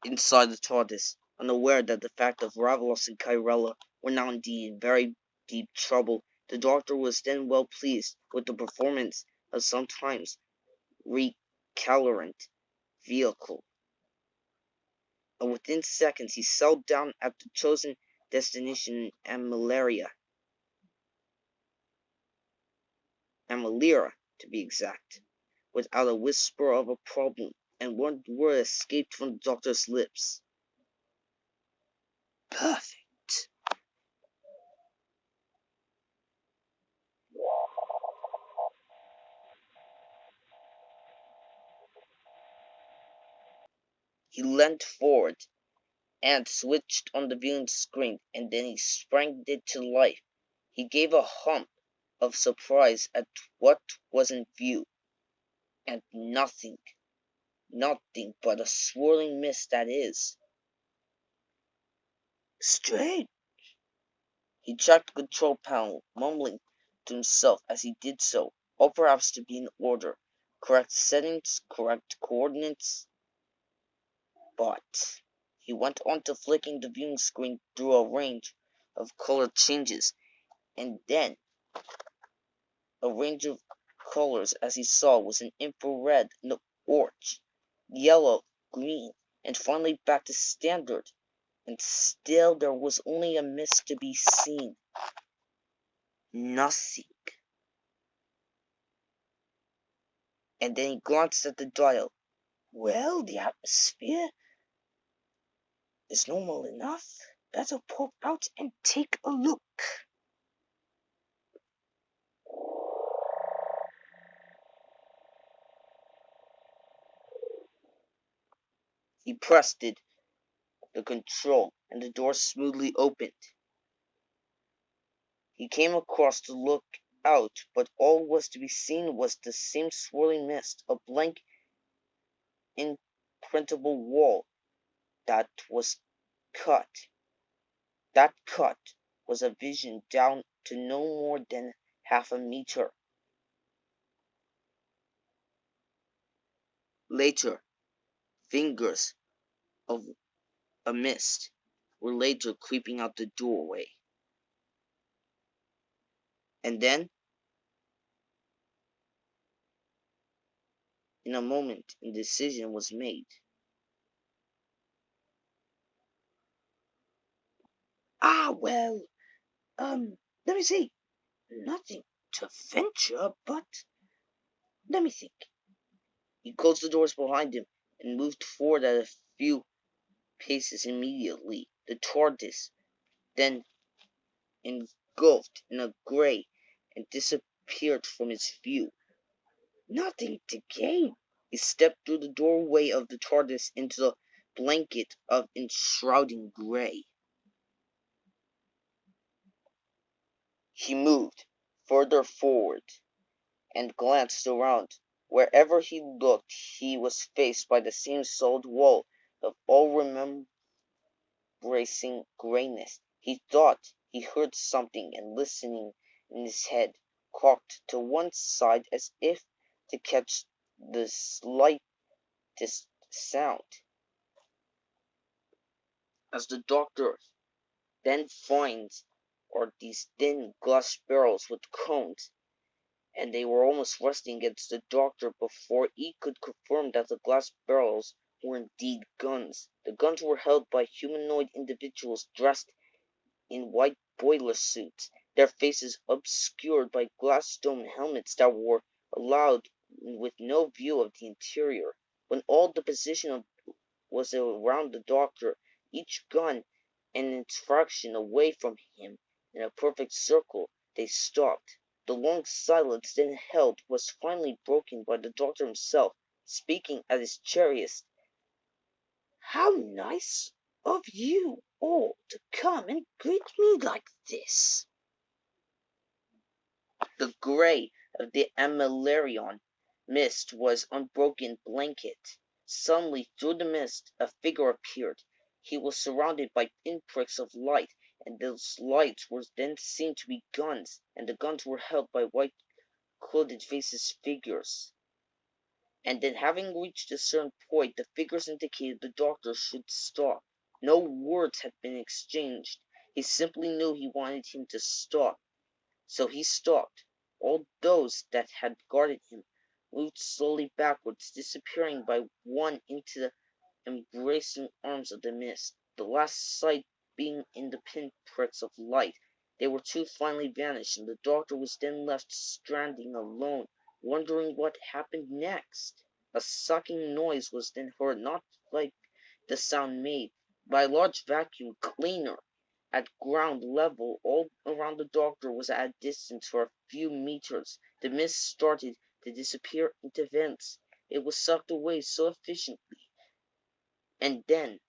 inside the TARDIS, unaware that the fact of Ravalos and Kyrella were now indeed in very deep trouble. The Doctor was then well pleased with the performance of sometimes recalcitrant vehicle, and within seconds he settled down at the chosen destination in Amalira to be exact, without a whisper of a problem, and one word escaped from the Doctor's lips. Perfect. He leant forward and switched on the viewing screen, and then he sprang it to life. He gave a hump of surprise at what was in view, and nothing but a swirling mist that is. Strange. He checked the control panel, mumbling to himself as he did so, all perhaps to be in order. Correct settings, correct coordinates. But he went on to flicking the viewing screen through a range of color changes, and then a range of colors as he saw was an infrared, an orange, yellow, green, and finally back to standard. And still there was only a mist to be seen. Nothing. And then he glanced at the dial. Well, the atmosphere is normal enough. Better pop out and take a look. He pressed it, the control, and the door smoothly opened. He came across to look out, but all was to be seen was the same swirling mist, a blank, imprintable wall that was cut. That cut was a vision down to no more than half a meter. Later, fingers of a mist were later creeping out the doorway. And then, in a moment, a decision was made. Well, let me see. Nothing to venture, but let me think. He closed the doors behind him and moved forward at a few paces immediately. The TARDIS then engulfed in a grey and disappeared from his view. Nothing to gain. He stepped through the doorway of the TARDIS into the blanket of enshrouding grey. He moved further forward and glanced around. Wherever he looked, he was faced by the same solid wall of all-embracing greyness. He thought he heard something, and listening in his head, cocked to one side as if to catch the slightest sound. As the Doctor then finds are these thin glass barrels with cones, and they were almost resting against the Doctor before he could confirm that the glass barrels were indeed guns. The guns were held by humanoid individuals dressed in white boiler suits, their faces obscured by glass dome helmets that were allowed with no view of the interior. When all the position was around the Doctor, each gun an inch fraction away from him in a perfect circle, they stopped. The long silence then held was finally broken by the Doctor himself, speaking at his cheeriest. How nice of you all to come and greet me like this. The grey of the Amalarion mist was unbroken blanket. Suddenly, through the mist, a figure appeared. He was surrounded by pinpricks of light, and those lights were then seen to be guns, and the guns were held by white clothed faces figures. And then, having reached a certain point, the figures indicated the doctor should stop. No words had been exchanged. He simply knew he wanted him to stop. So he stopped. All those that had guarded him moved slowly backwards, disappearing by one into the embracing arms of the mist, the last sight being in the pinpricks of light. They were to finally vanish, and the doctor was then left standing alone, wondering what happened next. A sucking noise was then heard, not like the sound made by a large vacuum cleaner. At ground level, all around the doctor was at a distance for a few meters. The mist started to disappear into vents. It was sucked away so efficiently, and then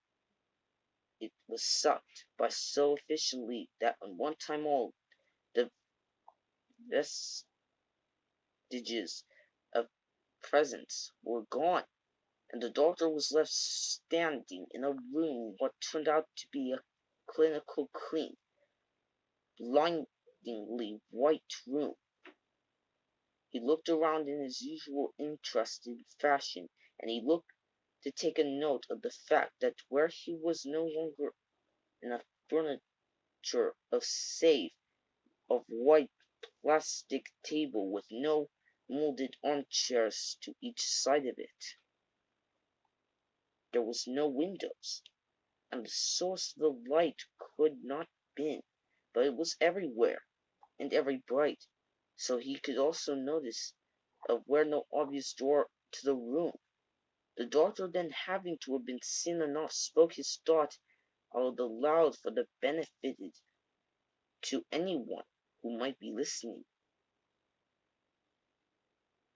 it was sucked by so efficiently that on one time all the vestiges of presence were gone, and the doctor was left standing in a room what turned out to be a clinical clean, blindingly white room. He looked around in his usual interested fashion, and he looked to take a note of the fact that where he was no longer in a furniture of safe of white plastic table with no molded armchairs to each side of it. There was no windows, and the source of the light could not be, but it was everywhere, and every bright, so he could also notice of where no obvious door to the room. The doctor then, having to have been seen enough, spoke his thought out aloud for the benefit to anyone who might be listening.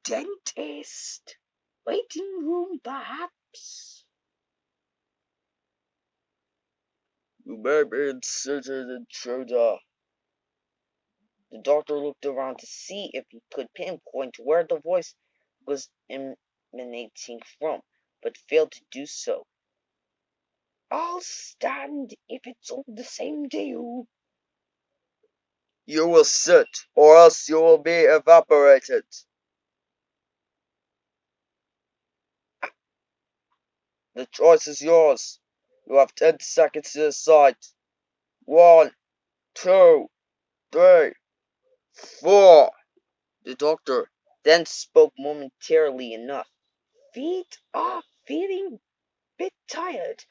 Dentist. Waiting room, perhaps? You may be inserted intruder. The doctor looked around to see if he could pinpoint where the voice was emanating from, but failed to do so. I'll stand if it's all the same to you. You will sit, or else you will be evaporated. The choice is yours. You have 10 seconds to decide. 1, 2, 3, 4. The doctor then spoke momentarily enough. Feet are feeling bit tired.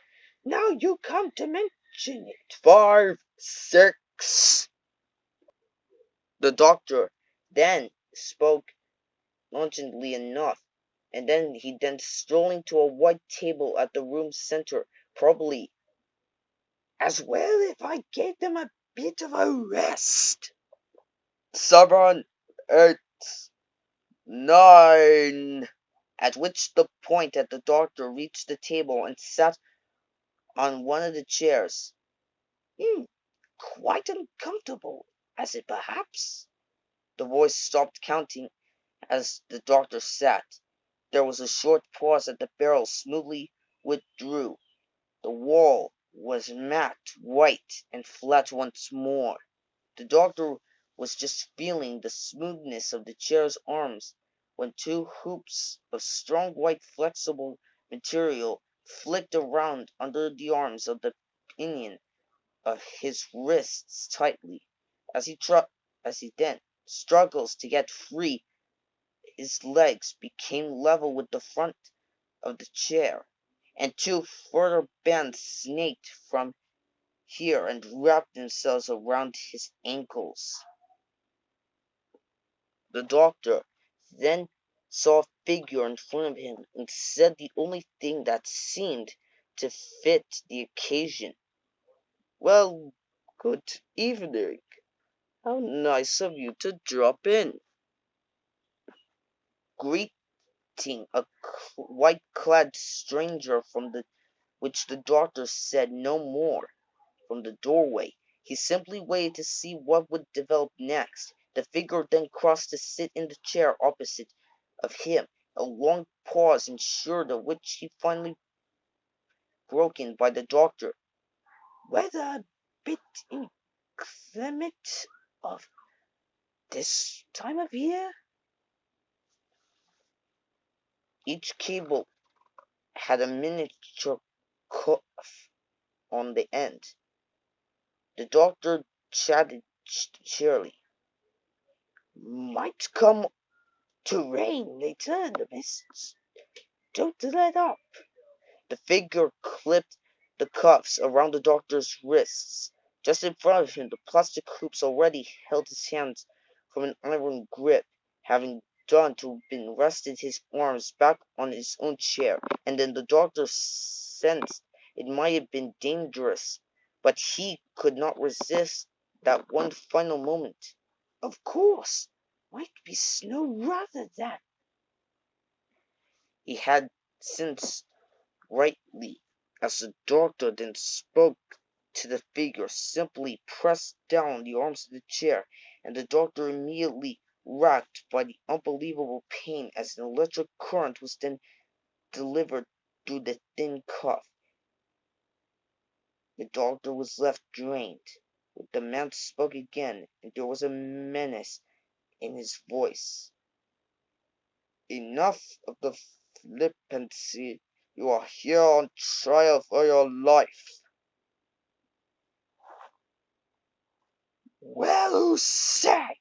Now you come to mention it. 5, 6. The doctor then spoke nonchalantly enough, and then he then strolling to a white table at the room's center, probably as well if I gave them a bit of a rest. 7, 8, 9. At which the point that the doctor reached the table and sat on one of the chairs. Quite uncomfortable, as it perhaps? The voice stopped counting as the doctor sat. There was a short pause as the barrel smoothly withdrew. The wall was matte white and flat once more. The doctor was just feeling the smoothness of the chair's arms when two hoops of strong white flexible material flicked around under the arms of the pinion of his wrists tightly. As he then struggles to get free, his legs became level with the front of the chair, and two further bands snaked from here and wrapped themselves around his ankles. The doctor then saw a figure in front of him and said the only thing that seemed to fit the occasion. Well, good evening. How nice of you to drop in. Greeting a white-clad stranger from which the doctor said no more. From the doorway, he simply waited to see what would develop next. The figure then crossed to sit in the chair opposite of him. A long pause ensued, of which he finally broken by the doctor. Weather a bit inclement of this time of year? Each cable had a miniature cuff on the end. The doctor chatted cheerily. Might come to rain later in the mist. Don't let up. The figure clipped the cuffs around the doctor's wrists. Just in front of him, the plastic hoops already held his hands from an iron grip, having done to have been rested his arms back on his own chair. And then the doctor sensed it might have been dangerous, but he could not resist that one final moment. Of course, might be snow rather than. He had since rightly, as the doctor then spoke to the figure, simply pressed down the arms of the chair, and the doctor immediately racked by the unbelievable pain as an electric current was then delivered through the thin cuff. The doctor was left drained. The man spoke again, and there was a menace in his voice. Enough of the flippancy. You are here on trial for your life. Well said,